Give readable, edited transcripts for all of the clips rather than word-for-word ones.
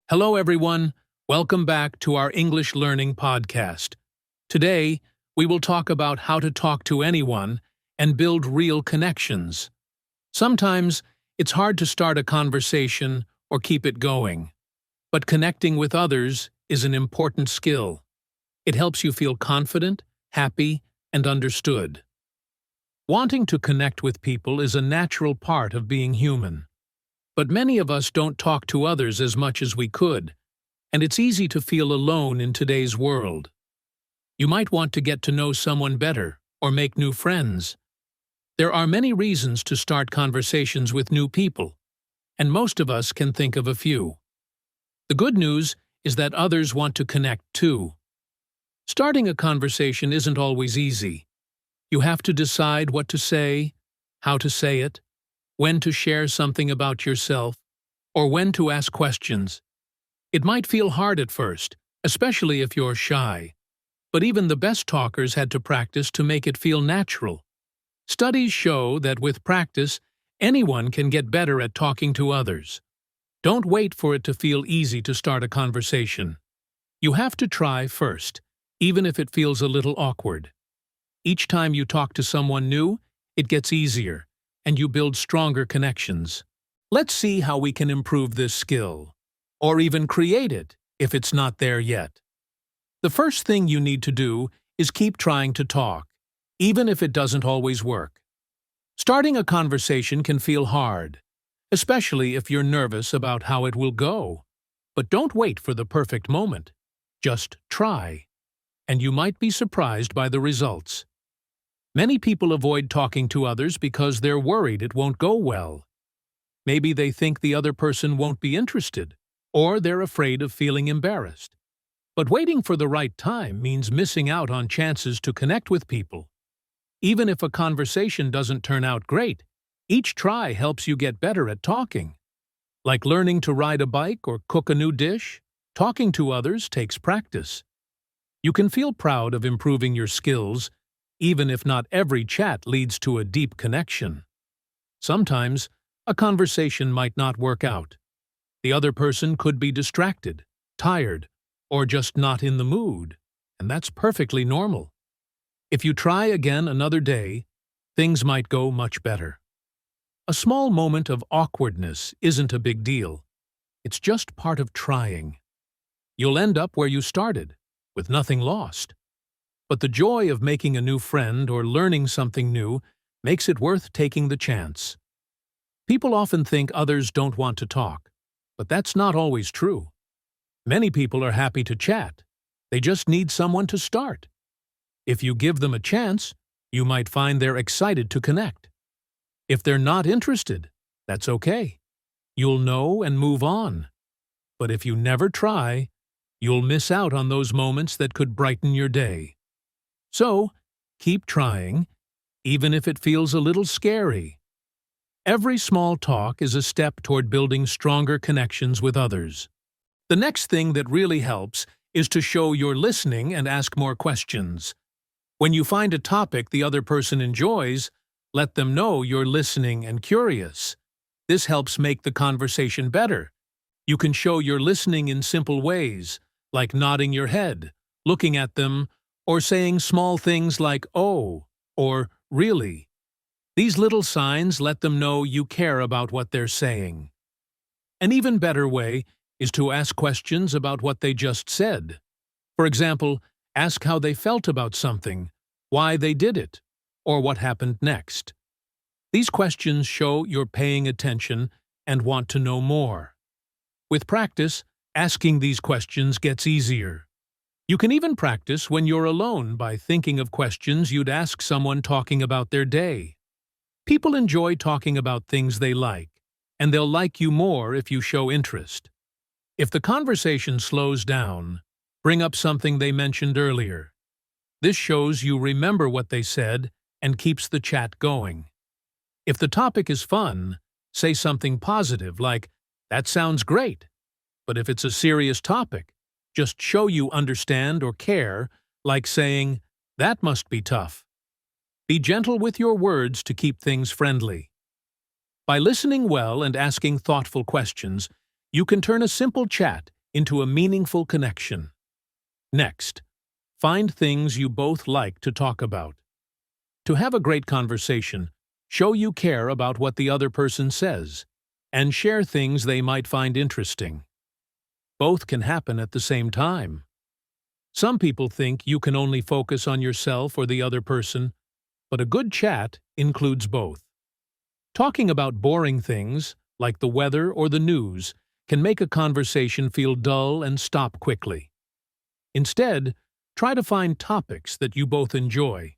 Hello, everyone. Welcome back to our English Learning Podcast. Today, we will talk about how to talk to anyone and build real connections. Sometimes, it's hard to start a conversation or keep it going. But connecting with others is an important skill. It helps you feel confident, happy, and understood. Wanting to connect with people is a natural part of being human. But many of us don't talk to others as much as we could, and it's easy to feel alone in today's world. You might want to get to know someone better or make new friends. There are many reasons to start conversations with new people, and most of us can think of a few. The good news is that others want to connect too. Starting a conversation isn't always easy. You have to decide what to say, how to say it, when to share something about yourself, or when to ask questions. It might feel hard at first, especially if you're shy. But even the best talkers had to practice to make it feel natural. Studies show that with practice, anyone can get better at talking to others. Don't wait for it to feel easy to start a conversation. You have to try first, even if it feels a little awkward. Each time you talk to someone new, it gets easier, and you build stronger connections. Let's see how we can improve this skill, or even create it if it's not there yet. The first thing you need to do is keep trying to talk, even if it doesn't always work. Starting a conversation can feel hard, especially if you're nervous about how it will go. But don't wait for the perfect moment. Just try, and you might be surprised by the results. Many people avoid talking to others because they're worried it won't go well. Maybe they think the other person won't be interested, or they're afraid of feeling embarrassed. But waiting for the right time means missing out on chances to connect with people. Even if a conversation doesn't turn out great, each try helps you get better at talking. Like learning to ride a bike or cook a new dish, talking to others takes practice. You can feel proud of improving your skills, even if not every chat leads to a deep connection. Sometimes, a conversation might not work out. The other person could be distracted, tired, or just not in the mood, and that's perfectly normal. If you try again another day, things might go much better. A small moment of awkwardness isn't a big deal. It's just part of trying. You'll end up where you started, with nothing lost. But the joy of making a new friend or learning something new makes it worth taking the chance. People often think others don't want to talk, but that's not always true. Many people are happy to chat. They just need someone to start. If you give them a chance, you might find they're excited to connect. If they're not interested, that's okay. You'll know and move on. But if you never try, you'll miss out on those moments that could brighten your day. So, keep trying, even if it feels a little scary. Every small talk is a step toward building stronger connections with others. The next thing that really helps is to show you're listening and ask more questions. When you find a topic the other person enjoys, let them know you're listening and curious. This helps make the conversation better. You can show you're listening in simple ways, like nodding your head, looking at them, or saying small things like, "Oh," or "Really." These little signs let them know you care about what they're saying. An even better way is to ask questions about what they just said. For example, ask how they felt about something, why they did it, or what happened next. These questions show you're paying attention and want to know more. With practice, asking these questions gets easier. You can even practice when you're alone by thinking of questions you'd ask someone talking about their day. People enjoy talking about things they like, and they'll like you more if you show interest. If the conversation slows down, bring up something they mentioned earlier. This shows you remember what they said and keeps the chat going. If the topic is fun, say something positive like, "That sounds great." But if it's a serious topic, just show you understand or care, like saying, "That must be tough." Be gentle with your words to keep things friendly. By listening well and asking thoughtful questions, you can turn a simple chat into a meaningful connection. Next, find things you both like to talk about. To have a great conversation, show you care about what the other person says, and share things they might find interesting. Both can happen at the same time. Some people think you can only focus on yourself or the other person, but a good chat includes both. Talking about boring things, like the weather or the news, can make a conversation feel dull and stop quickly. Instead, try to find topics that you both enjoy.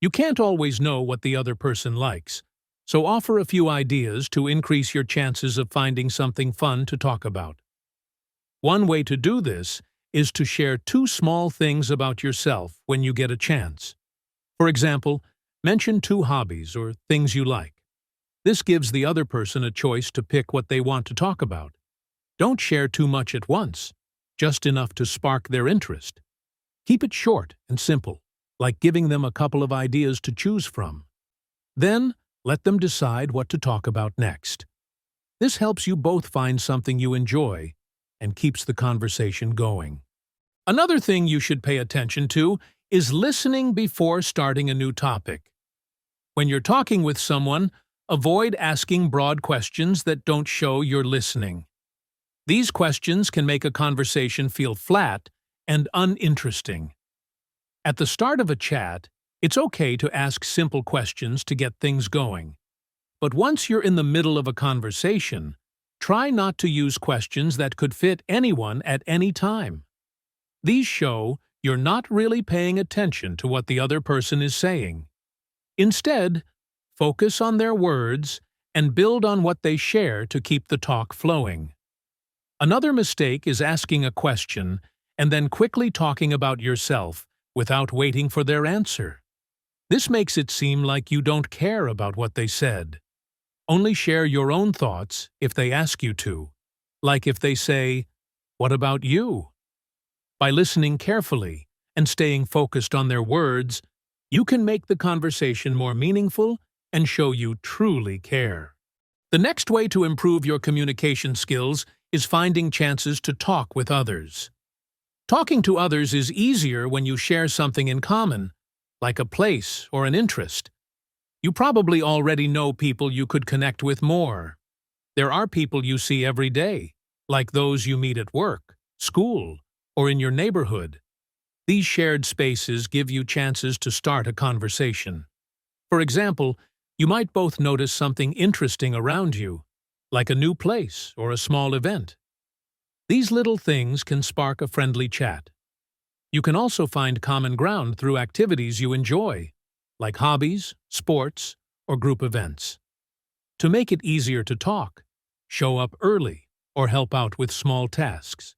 You can't always know what the other person likes, so offer a few ideas to increase your chances of finding something fun to talk about. One way to do this is to share 2 small things about yourself when you get a chance. For example, mention 2 hobbies or things you like. This gives the other person a choice to pick what they want to talk about. Don't share too much at once, just enough to spark their interest. Keep it short and simple, like giving them a couple of ideas to choose from. Then, let them decide what to talk about next. This helps you both find something you enjoy and keeps the conversation going. Another thing you should pay attention to is listening before starting a new topic. When you're talking with someone, avoid asking broad questions that don't show you're listening. These questions can make a conversation feel flat and uninteresting. At the start of a chat, it's okay to ask simple questions to get things going. But once you're in the middle of a conversation, try not to use questions that could fit anyone at any time. These show you're not really paying attention to what the other person is saying. Instead, focus on their words and build on what they share to keep the talk flowing. Another mistake is asking a question and then quickly talking about yourself without waiting for their answer. This makes it seem like you don't care about what they said. Only share your own thoughts if they ask you to, like if they say, "What about you?" By listening carefully and staying focused on their words, you can make the conversation more meaningful and show you truly care. The next way to improve your communication skills is finding chances to talk with others. Talking to others is easier when you share something in common, like a place or an interest. You probably already know people you could connect with more. There are people you see every day, like those you meet at work, school, or in your neighborhood. These shared spaces give you chances to start a conversation. For example, you might both notice something interesting around you, like a new place or a small event. These little things can spark a friendly chat. You can also find common ground through activities you enjoy, like hobbies, sports, or group events. To make it easier to talk, show up early or help out with small tasks.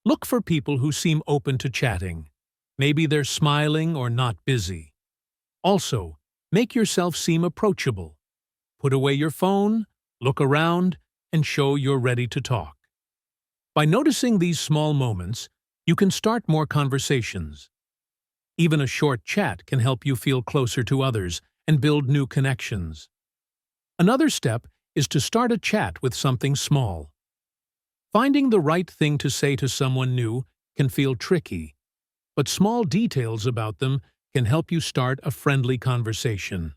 Look for people who seem open to chatting. Maybe they're smiling or not busy. Also, make yourself seem approachable. Put away your phone, look around, and show you're ready to talk. By noticing these small moments, you can start more conversations. Even a short chat can help you feel closer to others and build new connections. Another step is to start a chat with something small. Finding the right thing to say to someone new can feel tricky, but small details about them can help you start a friendly conversation.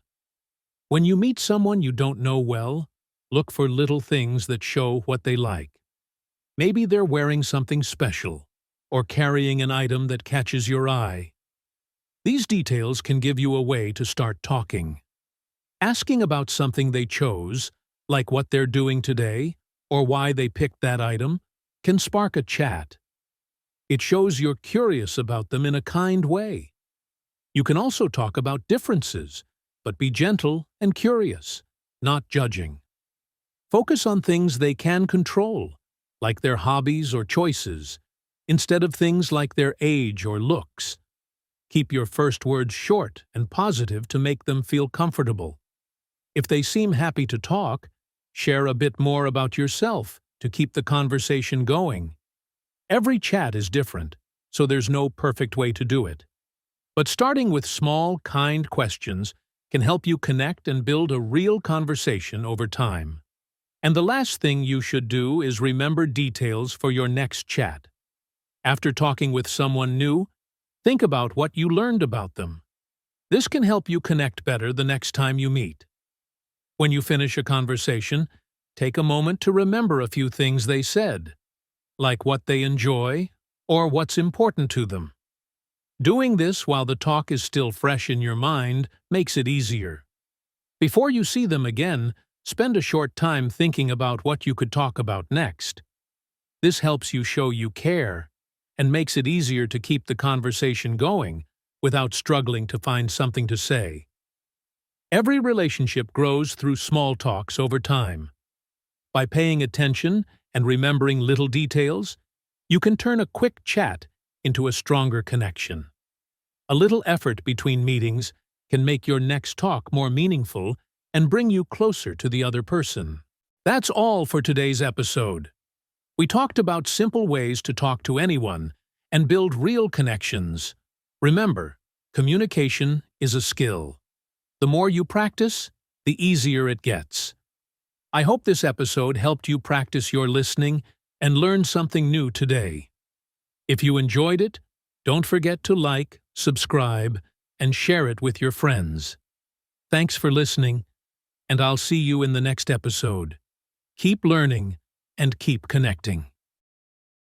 When you meet someone you don't know well, look for little things that show what they like. Maybe they're wearing something special or carrying an item that catches your eye. These details can give you a way to start talking. Asking about something they chose, like what they're doing today or why they picked that item, can spark a chat. It shows you're curious about them in a kind way. You can also talk about differences, but be gentle and curious, not judging. Focus on things they can control, like their hobbies or choices, instead of things like their age or looks. Keep your first words short and positive to make them feel comfortable. If they seem happy to talk, share a bit more about yourself to keep the conversation going. Every chat is different, so there's no perfect way to do it. But starting with small, kind questions can help you connect and build a real conversation over time. And the last thing you should do is remember details for your next chat. After talking with someone new, think about what you learned about them. This can help you connect better the next time you meet. When you finish a conversation, take a moment to remember a few things they said, like what they enjoy or what's important to them. Doing this while the talk is still fresh in your mind makes it easier. Before you see them again, spend a short time thinking about what you could talk about next. This helps you show you care and makes it easier to keep the conversation going without struggling to find something to say. Every relationship grows through small talks over time. By paying attention and remembering little details, you can turn a quick chat into a stronger connection. A little effort between meetings can make your next talk more meaningful and bring you closer to the other person. That's all for today's episode. We talked about simple ways to talk to anyone and build real connections. Remember, communication is a skill. The more you practice, the easier it gets. I hope this episode helped you practice your listening and learn something new today. If you enjoyed it, don't forget to like, subscribe, and share it with your friends. Thanks for listening, and I'll see you in the next episode. Keep learning and keep connecting.